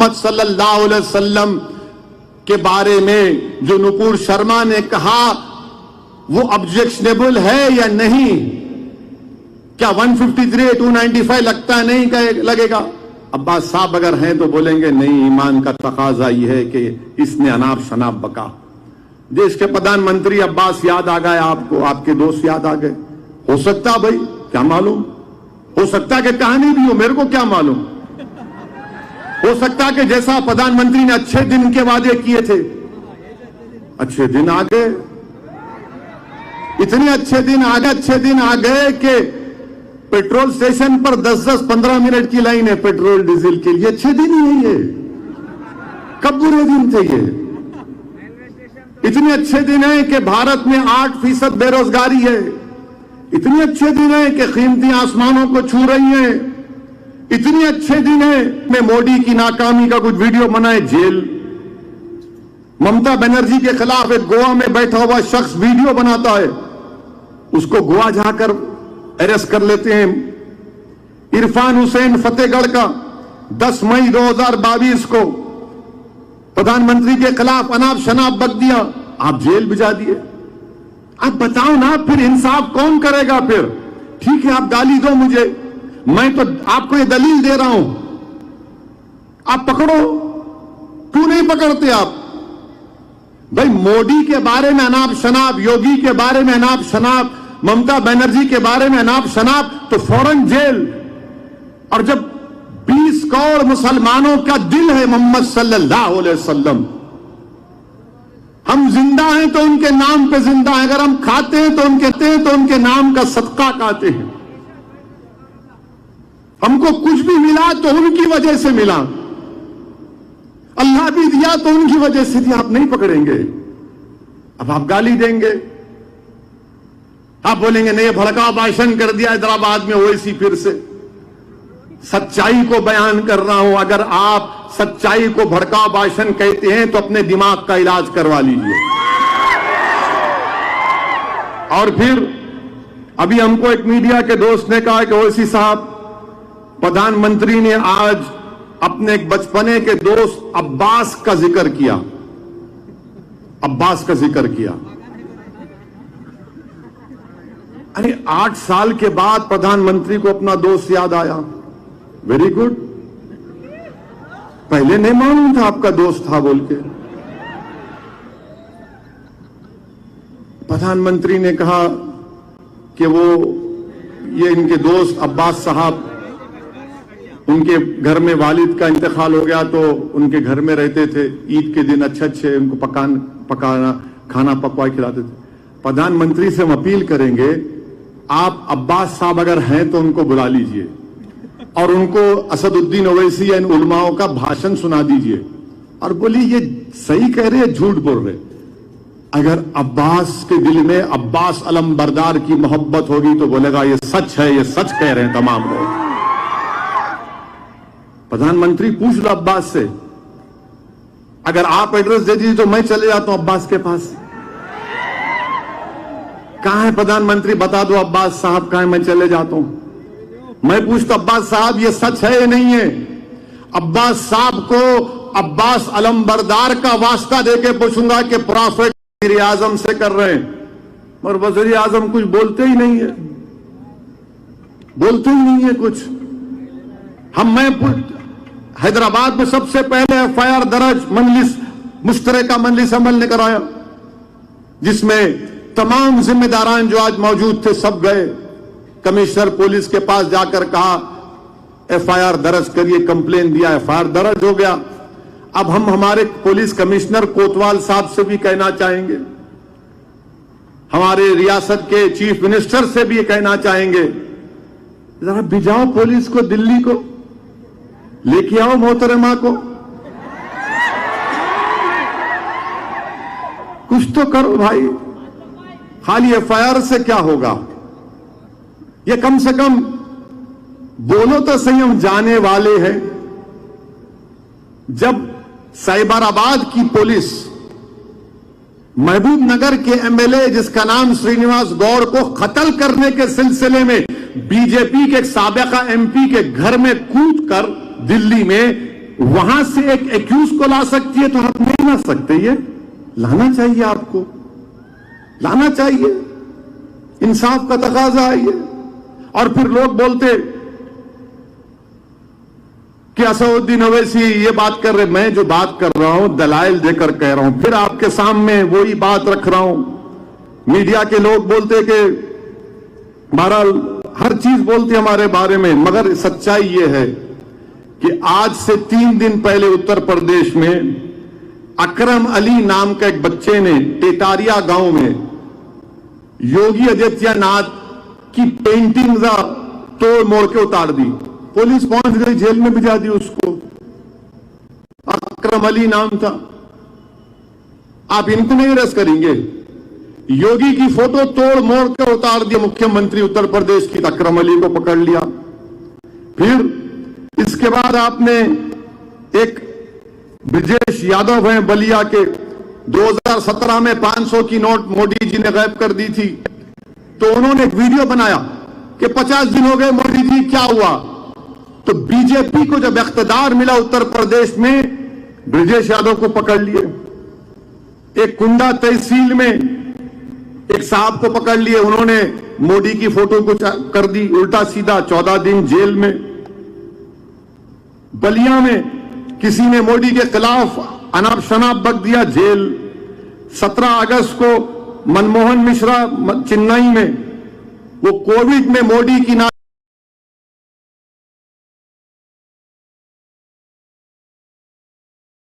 मोहम्मद सल्लल्लाहु अलैहि वसल्लम के बारे में जो नुपुर शर्मा ने कहा वो ऑब्जेक्शनेबल है या नहीं? क्या 153 295 लगता है? नहीं लगेगा। अब्बास साहब अगर हैं तो बोलेंगे नहीं, ईमान का तकाजा ये है कि इसने अनाप शनाप बका। देश के प्रधानमंत्री अब्बास याद आ गए आपको, आपके दोस्त याद आ गए। हो सकता भाई, क्या मालूम, हो सकता कि कहानी भी हो, मेरे को क्या मालूम। हो सकता कि जैसा प्रधानमंत्री ने अच्छे दिन के वादे किए थे, अच्छे दिन आ गए, इतने अच्छे दिन आ गए कि पेट्रोल स्टेशन पर 10-10 15 मिनट की लाइन है पेट्रोल डीजल के लिए। अच्छे दिन ही है ये, कब बुरे दिन थे ये? इतने अच्छे दिन है कि भारत में 8% बेरोजगारी है। इतने अच्छे दिन है कि कीमती आसमानों को छू रही है। इतने अच्छे दिन है मैं मोदी की नाकामी का कुछ वीडियो बनाए जेल। ममता बनर्जी के खिलाफ एक गोवा में बैठा हुआ शख्स वीडियो बनाता है, उसको गोवा जाकर अरेस्ट कर लेते हैं। इरफान हुसैन फतेहगढ़ का 10 मई 2022 को प्रधानमंत्री के खिलाफ अनाप शनाप बक दिया, आप जेल भिजा दिए। आप बताओ ना, फिर इंसाफ कौन करेगा? फिर ठीक है, आप गाली दो मुझे, मैं तो आपको ये दलील दे रहा हूं, आप पकड़ो। क्यों नहीं पकड़ते आप? भाई मोदी के बारे में अनाप शनाप, योगी के बारे में अनाप शनाप, ममता बनर्जी के बारे में अनाप शनाप, तो फौरन जेल। और जब 20 करोड़ मुसलमानों का दिल है मोहम्मद सल्लल्लाहु अलैहि वसल्लम, हम जिंदा हैं तो उनके नाम पे जिंदा हैं, अगर हम खाते हैं तो उनके नाम का सदका खाते हैं। हमको कुछ भी मिला तो उनकी वजह से मिला, अल्लाह भी दिया तो उनकी वजह से दिया। आप नहीं पकड़ेंगे। अब आप गाली देंगे, आप बोलेंगे नहीं, भड़काऊ भाषण कर दिया हैदराबाद में ओवैसी। फिर से सच्चाई को बयान कर रहा हूं। अगर आप सच्चाई को भड़काऊ भाषण कहते हैं तो अपने दिमाग का इलाज करवा लीजिए। और फिर अभी हमको एक मीडिया के दोस्त ने कहा कि ओवैसी साहब, प्रधानमंत्री ने आज अपने एक बचपने के दोस्त अब्बास का जिक्र किया। अब्बास का जिक्र किया। अरे 8 साल के बाद प्रधानमंत्री को अपना दोस्त याद आया। Very good. पहले नहीं मालूम था आपका दोस्त था बोल के। प्रधानमंत्री ने कहा कि वो ये इनके दोस्त अब्बास साहब, उनके घर में वालिद का इंतकाल हो गया तो उनके घर में रहते थे। ईद के दिन अच्छे उनको पकाना खाना पकवा खिलाते थे। प्रधानमंत्री से हम अपील करेंगे, आप अब्बास साहब अगर हैं तो उनको बुला लीजिए और उनको असदुद्दीन ओवैसी या इन उलमाओं का भाषण सुना दीजिए और बोलिए ये सही कह रहे हैं, झूठ बोल रहे। अगर अब्बास के दिल में अब्बास अलम बरदार की मोहब्बत होगी तो बोलेगा ये सच है, ये सच कह रहे हैं तमाम लोग। प्रधानमंत्री पूछ लो अब्बास से, अगर आप एड्रेस दे दीजिए तो मैं चले जाता हूं अब्बास के पास। कहां है प्रधानमंत्री, बता दो अब्बास साहब कहां है, मैं चले जाता हूं। मैं पूछता अब्बास साहब ये सच है या नहीं है? अब्बास साहब को अब्बास अलम बरदार का वास्ता देके पूछूंगा कि प्रॉफिट वज़ीर आजम से कर रहे हैं, और वज़ीर आजम कुछ बोलते ही नहीं है, बोलते ही नहीं है कुछ। मैं हैदराबाद में सबसे पहले एफआईआर दर्ज मजलिस मुश्तरका मजलिस अमल ने कराया, जिसमें तमाम जिम्मेदारान जो आज मौजूद थे सब गए। कमिश्नर पुलिस के पास जाकर कहा एफआईआर दर्ज करिए, कंप्लेन दिया, एफआईआर दर्ज हो गया। अब हम हमारे पुलिस कमिश्नर कोतवाल साहब से भी कहना चाहेंगे, हमारे रियासत के चीफ मिनिस्टर से भी कहना चाहेंगे, जरा भिजाओ पुलिस को, दिल्ली को लेके आओ मोहतरमा को, कुछ तो करो भाई। खाली एफआईआर से क्या होगा? ये कम से कम बोलो तो सही, हम जाने वाले हैं। जब साइबराबाद की पुलिस महबूब नगर के एमएलए जिसका नाम श्रीनिवास गौड़ को कत्ल करने के सिलसिले में बीजेपी के साबिका एमपी के घर में कूदकर दिल्ली में वहां से एक एक्यूज को ला सकती है, तो आप नहीं ला सकते। ये लाना चाहिए, आपको लाना चाहिए, इंसाफ का तकाजा है ये। और फिर लोग बोलते कि असदुद्दीन ओवैसी ये बात कर रहे, मैं जो बात कर रहा हूं दलाइल देकर कह रहा हूं, फिर आपके सामने वही बात रख रहा हूं। मीडिया के लोग बोलते कि बहरहाल हर चीज बोलते हमारे बारे में, मगर सच्चाई ये है कि आज से 3 दिन पहले उत्तर प्रदेश में अकरम अली नाम का एक बच्चे ने टेटारिया गांव में योगी आदित्यनाथ की पेंटिंग तोड़ मोड़ के उतार दी। पुलिस पहुंच गई, जेल में भिजा दी उसको। अकरम अली नाम था। आप इनको नहीं अरेस्ट करेंगे? योगी की फोटो तोड़ मोड़ के उतार दिया मुख्यमंत्री उत्तर प्रदेश की, अकरम अली को पकड़ लिया। फिर इसके बाद आपने एक ब्रजेश यादव हैं बलिया के, 2017 में 500 की नोट मोदी जी ने गायब कर दी थी, तो उन्होंने एक वीडियो बनाया कि 50 दिन हो गए मोदी जी, क्या हुआ? तो बीजेपी को जब इख्तिदार मिला उत्तर प्रदेश में, ब्रजेश यादव को पकड़ लिए। एक कुंडा तहसील में एक साहब को पकड़ लिए, उन्होंने मोदी की फोटो को कर दी उल्टा सीधा, 14 दिन जेल में। बलिया में किसी ने मोदी के खिलाफ अनाप शनाप बक दिया, जेल। 17 अगस्त को मनमोहन मिश्रा चेन्नई में, वो कोविड में मोदी की ना